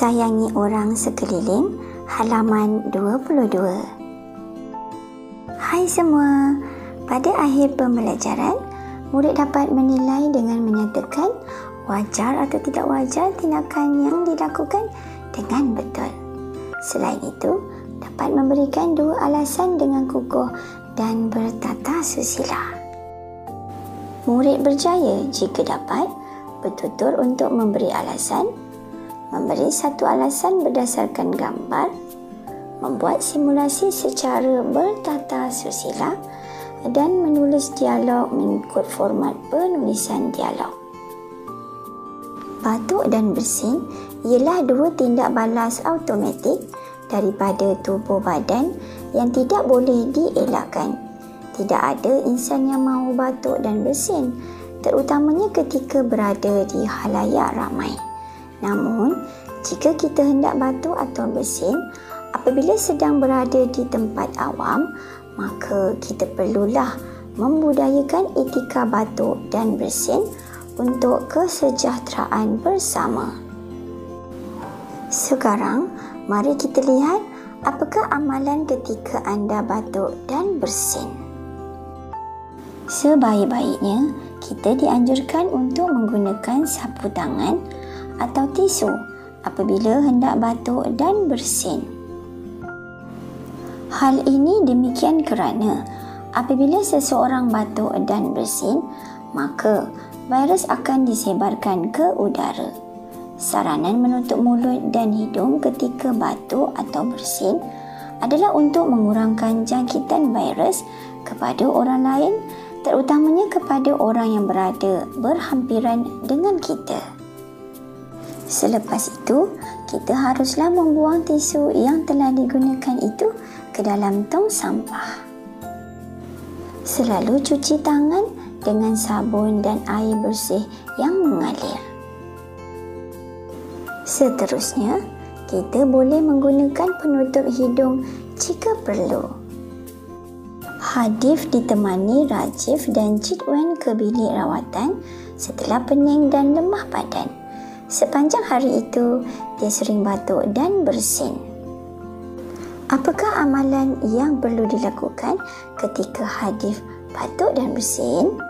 Sayangi orang sekeliling, halaman 22. Hai semua, pada akhir pembelajaran, murid dapat menilai dengan menyatakan wajar atau tidak wajar tindakan yang dilakukan dengan betul. Selain itu, dapat memberikan 2 alasan dengan kukuh dan bertata susila. Murid berjaya jika dapat bertutur untuk memberi alasan, memberi 1 alasan berdasarkan gambar, membuat simulasi secara bertata susila dan menulis dialog mengikut format penulisan dialog. Batuk dan bersin ialah 2 tindak balas automatik daripada tubuh badan yang tidak boleh dielakkan. Tidak ada insan yang mahu batuk dan bersin, terutamanya ketika berada di khalayak ramai. Namun, jika kita hendak batuk atau bersin apabila sedang berada di tempat awam, maka kita perlulah membudayakan etika batuk dan bersin untuk kesejahteraan bersama. Sekarang, mari kita lihat apakah amalan ketika anda batuk dan bersin. Sebaik-baiknya, kita dianjurkan untuk menggunakan sapu tangan atau tisu apabila hendak batuk dan bersin. Hal ini demikian kerana apabila seseorang batuk dan bersin, maka virus akan disebarkan ke udara. Saranan menutup mulut dan hidung ketika batuk atau bersin adalah untuk mengurangkan jangkitan virus kepada orang lain, terutamanya kepada orang yang berada berhampiran dengan kita. Selepas itu, kita haruslah membuang tisu yang telah digunakan itu ke dalam tong sampah. Selalu cuci tangan dengan sabun dan air bersih yang mengalir. Seterusnya, kita boleh menggunakan penutup hidung jika perlu. Hadif ditemani Rajif dan Jidwan ke bilik rawatan setelah pening dan lemah badan. Sepanjang hari itu, dia sering batuk dan bersin. Apakah amalan yang perlu dilakukan ketika Hadif batuk dan bersin?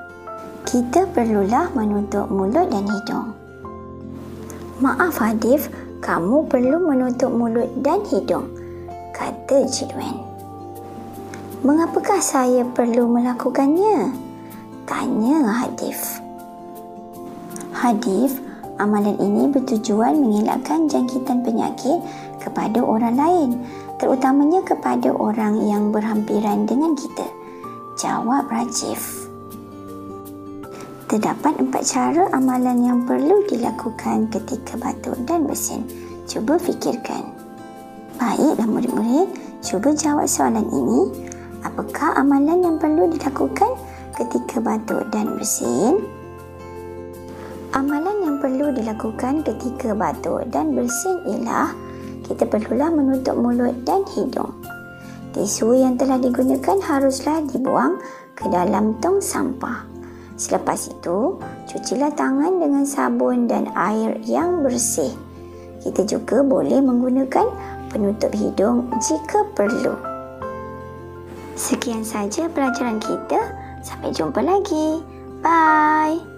Kita perlulah menutup mulut dan hidung. Maaf Hadif, kamu perlu menutup mulut dan hidung, kata Jidwan. Mengapakah saya perlu melakukannya? Tanya Hadif. Hadif, amalan ini bertujuan mengelakkan jangkitan penyakit kepada orang lain, terutamanya kepada orang yang berhampiran dengan kita, jawab Rajif. Terdapat 4 cara amalan yang perlu dilakukan ketika batuk dan bersin. Cuba fikirkan. Baiklah murid-murid, cuba jawab soalan ini. Apakah amalan yang perlu dilakukan ketika batuk dan bersin? Amalan yang perlu dilakukan ketika batuk dan bersin ialah kita perlulah menutup mulut dan hidung. Tisu yang telah digunakan haruslah dibuang ke dalam tong sampah. Selepas itu, cucilah tangan dengan sabun dan air yang bersih. Kita juga boleh menggunakan penutup hidung jika perlu. Sekian saja pelajaran kita. Sampai jumpa lagi. Bye.